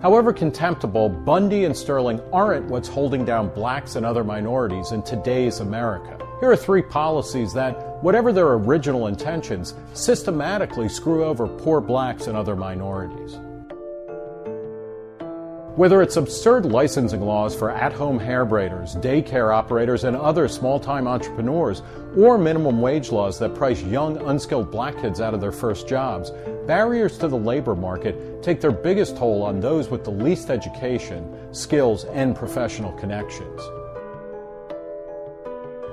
However contemptible, Bundy and Sterling aren't what's holding down blacks and other minorities in today's America. Here are 3 policies that, whatever their original intentions, systematically screw over poor blacks and other minorities. Whether it's absurd licensing laws for at-home hair braiders, daycare operators, and other small-time entrepreneurs, or minimum wage laws that price young, unskilled black kids out of their first jobs, barriers to the labor market take their biggest toll on those with the least education, skills, and professional connections.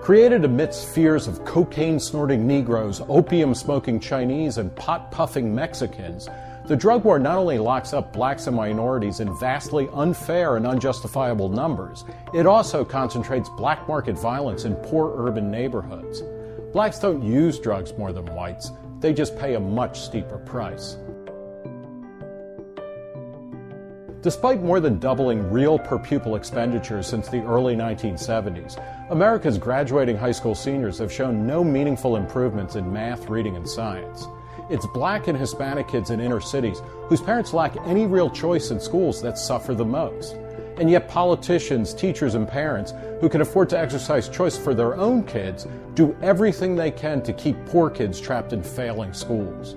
Created amidst fears of cocaine-snorting Negroes, opium-smoking Chinese, and pot-puffing Mexicans, the drug war not only locks up blacks and minorities in vastly unfair and unjustifiable numbers, it also concentrates black market violence in poor urban neighborhoods. Blacks don't use drugs more than whites, they just pay a much steeper price. Despite more than doubling real per-pupil expenditures since the early 1970s, America's graduating high school seniors have shown no meaningful improvements in math, reading, and science. It's black and Hispanic kids in inner cities whose parents lack any real choice in schools that suffer the most. And yet politicians, teachers, and parents who can afford to exercise choice for their own kids do everything they can to keep poor kids trapped in failing schools.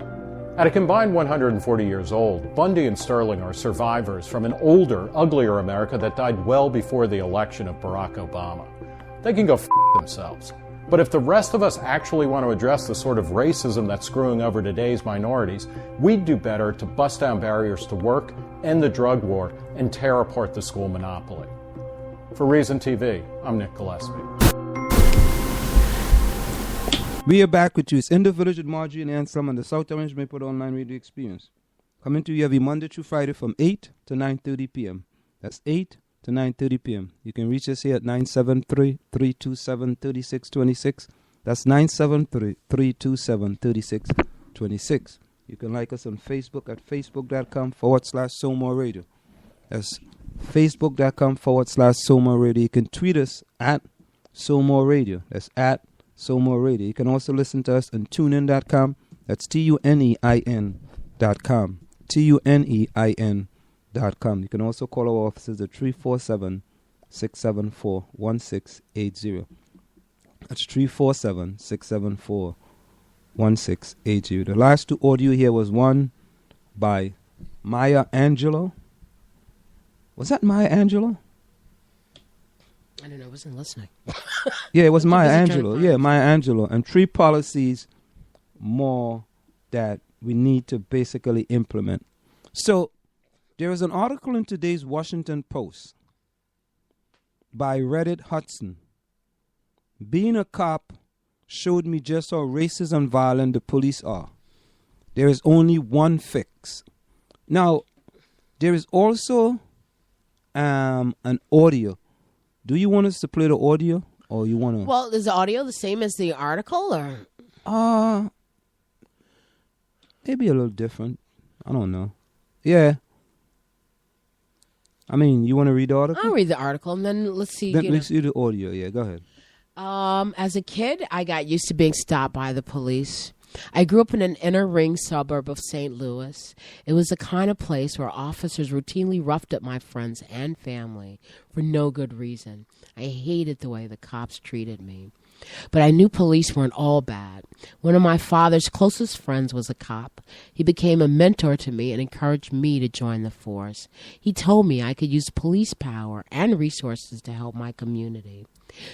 At a combined 140 years old, Bundy and Sterling are survivors from an older, uglier America that died well before the election of Barack Obama. They can go f*** themselves. But if the rest of us actually want to address the sort of racism that's screwing over today's minorities, we'd do better to bust down barriers to work, end the drug war, and tear apart the school monopoly. For Reason TV, I'm Nick Gillespie. We are back with you. It's in the Village with Marjorie and Anselm on the South Orange Maple Online Radio Experience. Coming to you every Monday through Friday from 8 to 9:30 p.m. That's 8 to 9:30 p.m. You can reach us here at 973-327-3626. That's 973-327-3626. You can like us on Facebook at facebook.com/SoMore Radio. That's facebook.com/SoMore Radio. You can tweet us at SoMore Radio. That's at SoMore Radio. You can also listen to us on tunein.com. That's TUNEIN.com. TUNEIN.com. You can also call our offices at 347-674-1680. That's 347-674-1680. The last 2 audio here was one by Maya Angelou. Was that Maya Angelou? I don't know. I wasn't listening. Yeah, it was Maya Angelou. Yeah, Maya Angelou. And 3 policies more that we need to basically implement. So there is an article in today's Washington Post by Reddit Hudson. Being a cop showed me just how racist and violent the police are. There is only one fix. Now, there is also an audio. Do you want us to play the audio, or you want to? Well, is the audio the same as the article, or? Maybe a little different. I don't know. Yeah. I mean, you want to read the article? I'll read the article, and then let's see. Let's see the audio. Yeah, go ahead. As a kid, I got used to being stopped by the police. I grew up in an inner ring suburb of St. Louis. It was the kind of place where officers routinely roughed up my friends and family for no good reason. I hated the way the cops treated me. But I knew police weren't all bad. One of my father's closest friends was a cop. He became a mentor to me and encouraged me to join the force. He told me I could use police power and resources to help my community.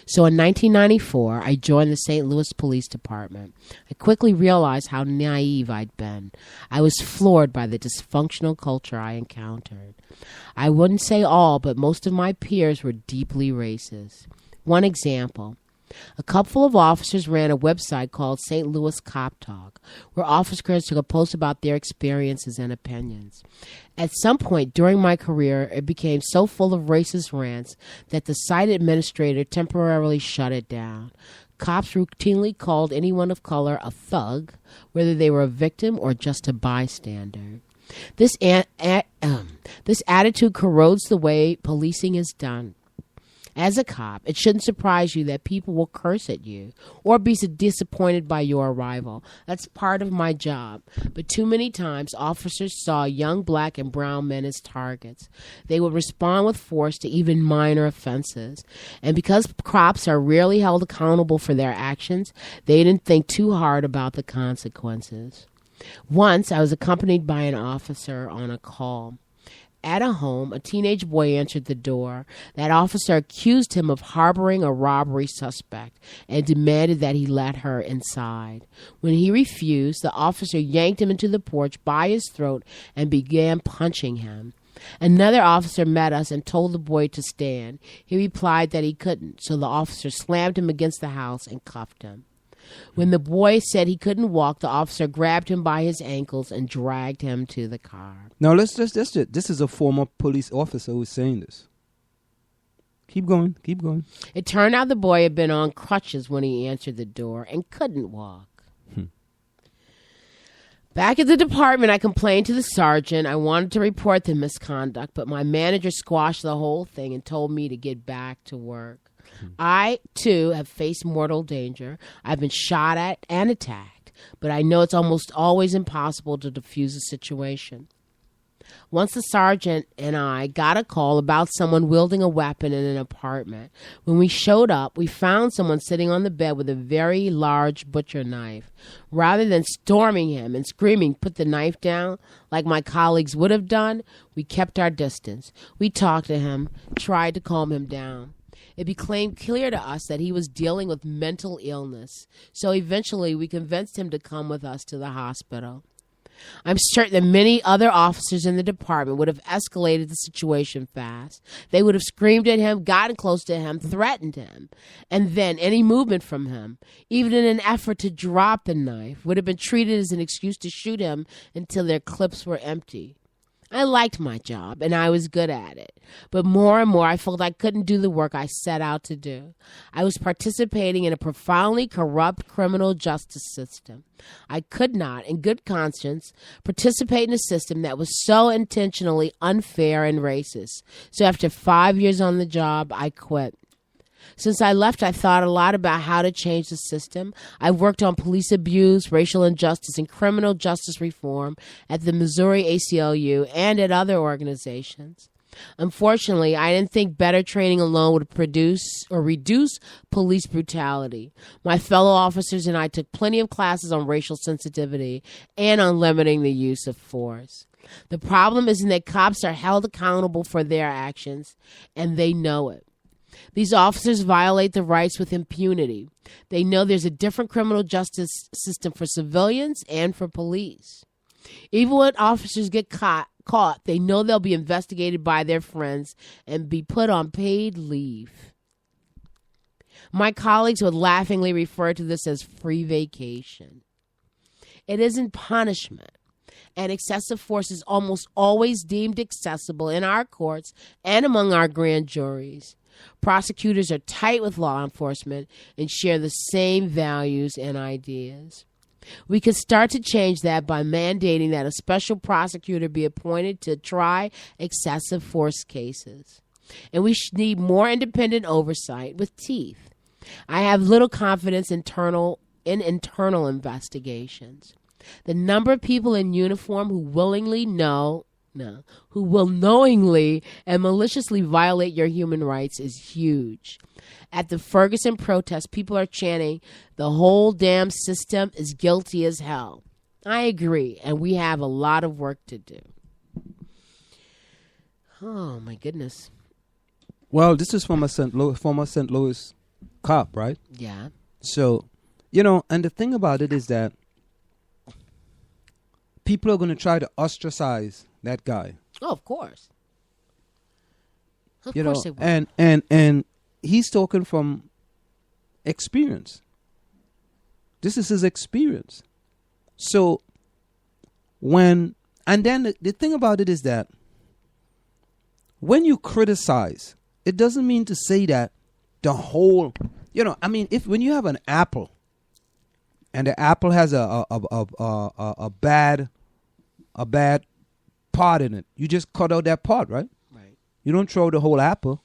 So in 1994, I joined the St. Louis Police Department. I quickly realized how naive I'd been. I was floored by the dysfunctional culture I encountered. I wouldn't say all, but most of my peers were deeply racist. One example. A couple of officers ran a website called St. Louis Cop Talk, where officers could post about their experiences and opinions. At some point during my career, it became so full of racist rants that the site administrator temporarily shut it down. Cops routinely called anyone of color a thug, whether they were a victim or just a bystander. This attitude corrodes the way policing is done. As a cop, it shouldn't surprise you that people will curse at you or be so disappointed by your arrival. That's part of my job. But too many times, officers saw young black and brown men as targets. They would respond with force to even minor offenses. And because cops are rarely held accountable for their actions, they didn't think too hard about the consequences. Once, I was accompanied by an officer on a call. At a home, a teenage boy answered the door. That officer accused him of harboring a robbery suspect and demanded that he let her inside. When he refused, the officer yanked him into the porch by his throat and began punching him. Another officer met us and told the boy to stand. He replied that he couldn't, so the officer slammed him against the house and cuffed him. When the boy said he couldn't walk, the officer grabbed him by his ankles and dragged him to the car. Now, this is a former police officer who's saying this. Keep going. It turned out the boy had been on crutches when he answered the door and couldn't walk. Back at the department, I complained to the sergeant. I wanted to report the misconduct, but my manager squashed the whole thing and told me to get back to work. I, too, have faced mortal danger. I've been shot at and attacked, but I know it's almost always impossible to defuse a situation. Once the sergeant and I got a call about someone wielding a weapon in an apartment. When we showed up, we found someone sitting on the bed with a very large butcher knife. Rather than storming him and screaming, "Put the knife down," like my colleagues would have done, we kept our distance. We talked to him, tried to calm him down. It became clear to us that he was dealing with mental illness, so eventually we convinced him to come with us to the hospital. I'm certain that many other officers in the department would have escalated the situation fast. They would have screamed at him, gotten close to him, threatened him, and then any movement from him, even in an effort to drop the knife, would have been treated as an excuse to shoot him until their clips were empty. I liked my job, and I was good at it. But more and more, I felt I couldn't do the work I set out to do. I was participating in a profoundly corrupt criminal justice system. I could not, in good conscience, participate in a system that was so intentionally unfair and racist. So after 5 years on the job, I quit. Since I left, I thought a lot about how to change the system. I've worked on police abuse, racial injustice, and criminal justice reform at the Missouri ACLU and at other organizations. Unfortunately, I didn't think better training alone would reduce police brutality. My fellow officers and I took plenty of classes on racial sensitivity and on limiting the use of force. The problem isn't that cops are held accountable for their actions, and they know it. These officers violate the rights with impunity. They know there's a different criminal justice system for civilians and for police. Even when officers get caught, they know they'll be investigated by their friends and be put on paid leave. My colleagues would laughingly refer to this as free vacation. It isn't punishment, and excessive force is almost always deemed accessible in our courts and among our grand juries. Prosecutors are tight with law enforcement and share the same values and ideas. We could start to change that by mandating that a special prosecutor be appointed to try excessive force cases. And we need more independent oversight with teeth. I have little confidence in internal investigations. The number of people in uniform who will knowingly and maliciously violate your human rights is huge. At the Ferguson protest, people are chanting, "The whole damn system is guilty as hell." I agree, and we have a lot of work to do. Oh, my goodness. Well, this is from a former St. Louis cop, right? Yeah. So, and the thing about it is that people are going to try to ostracize that guy. Oh, of course. Of course they will. And he's talking from experience. This is his experience. So then the thing about it is that when you criticize, it doesn't mean to say that the whole, if when you have an apple and the apple has a bad part in it, you just cut out that part, right? Right. You don't throw the whole apple.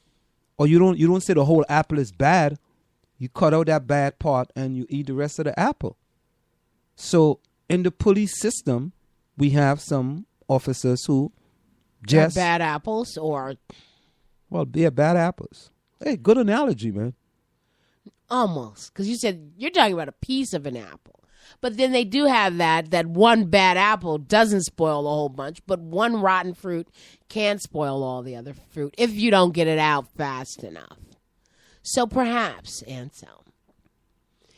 Or you don't say the whole apple is bad. You cut out that bad part and you eat the rest of the apple. So in the police system, we have some officers who just bad apples or they're bad apples. Hey, good analogy, man. almost, because you said you're talking about a piece of an apple. But then they do have that one bad apple doesn't spoil a whole bunch, but one rotten fruit can spoil all the other fruit if you don't get it out fast enough. So perhaps, Anselm.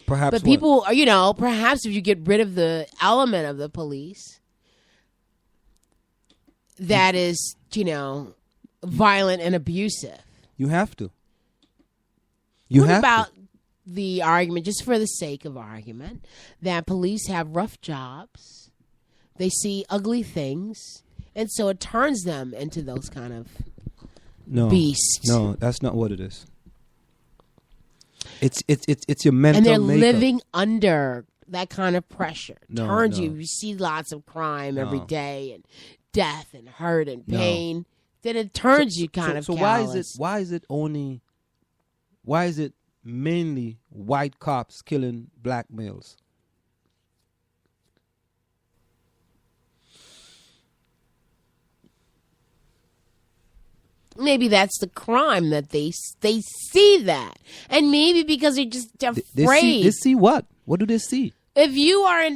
Perhaps. But people, perhaps if you get rid of the element of the police that is, violent and abusive. You have to. What about the argument, just for the sake of argument, that police have rough jobs, they see ugly things, and so it turns them into those kind of beasts. No, that's not what it is. It's your mental and they're makeup. living under that kind of pressure. You see lots of crime every day, and death and hurt and pain. Then it turns you kind of callous. Why is it mainly white cops killing black males? Maybe that's the crime that they see that, and maybe because they're just afraid. They see what? What do they see? If you are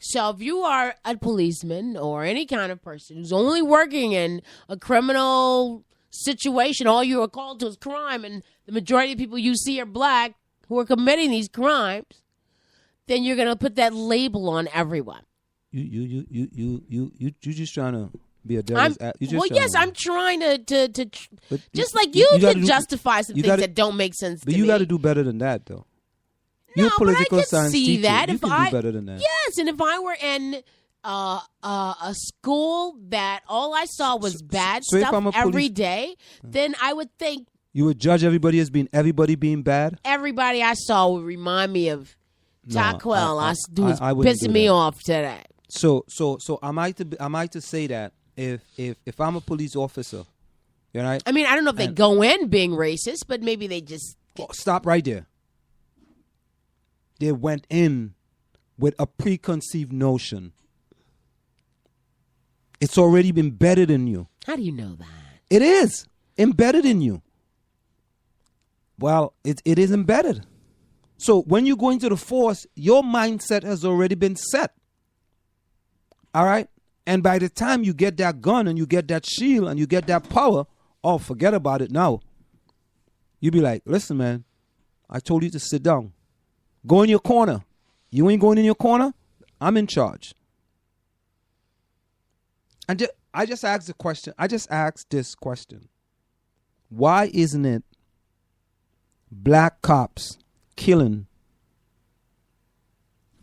so if you are a policeman or any kind of person who's only working in a criminal situation, all you are called to is crime, and the majority of people you see are black who are committing these crimes, then you're going to put that label on everyone. You just trying to be a devil's advocate. Yes, I'm trying to just like you can justify some things that don't make sense to me. But you got to do better than that, though. You're a political science teacher. You can do better than that. Yes, and if I were in a school that all I saw was bad stuff every day, then I would think you would judge everybody as being bad. Everybody I saw would remind me of Taquel. Who's pissing me off today. So am I to say that if I'm a police officer, right? I mean, I don't know if they go in being racist, but maybe they just stop right there. They went in with a preconceived notion. It's already been embedded in you. How do you know that? It is embedded in you. Well, it is embedded. So when you go into the force, your mindset has already been set. All right? And by the time you get that gun and you get that shield and you get that power, forget about it now. You be like, listen, man, I told you to sit down. Go in your corner. You ain't going in your corner? I'm in charge. And I just asked the question. I just asked this question. Why isn't it black cops killing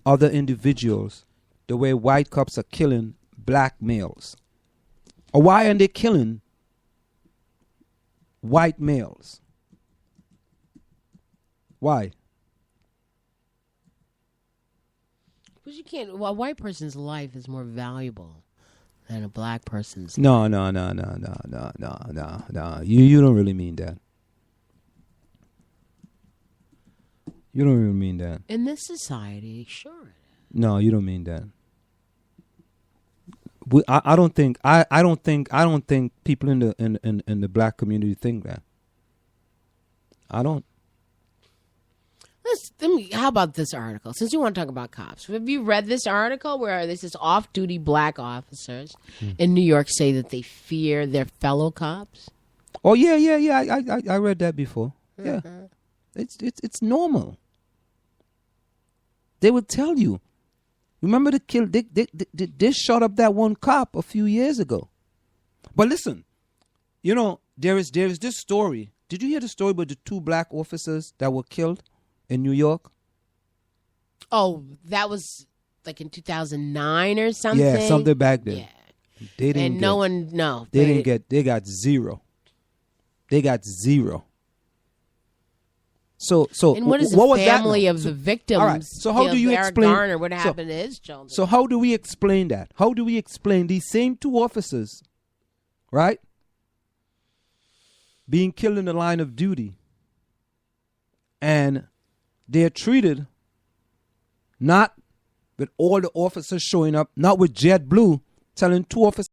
other individuals the way white cops are killing black males? Or why aren't they killing white males? Why? Because you can't. A white person's life is more valuable than a black person's. No. You don't really mean that. You don't really mean that. In this society, sure. No, you don't mean that. I don't think. I don't think people in the black community think that. I don't. How about this article? Since you want to talk about cops, have you read this article where this is off-duty black officers in New York say that they fear their fellow cops? Oh yeah. I read that before. Yeah, it's normal. They would tell you. Remember the kill? They shot up that one cop a few years ago. But listen, there is this story. Did you hear the story about the 2 black officers that were killed in New York? Oh, that was like in 2009 or something? Yeah, something back then. Yeah. They didn't They got zero. They got zero. So and what is the family of the victims? All right. So how do you explain Garner, what happened to his children? So how do we explain that? How do we explain these same 2 officers, right? being killed in the line of duty. And they're treated not with all the officers showing up, not with JetBlue telling 2 officers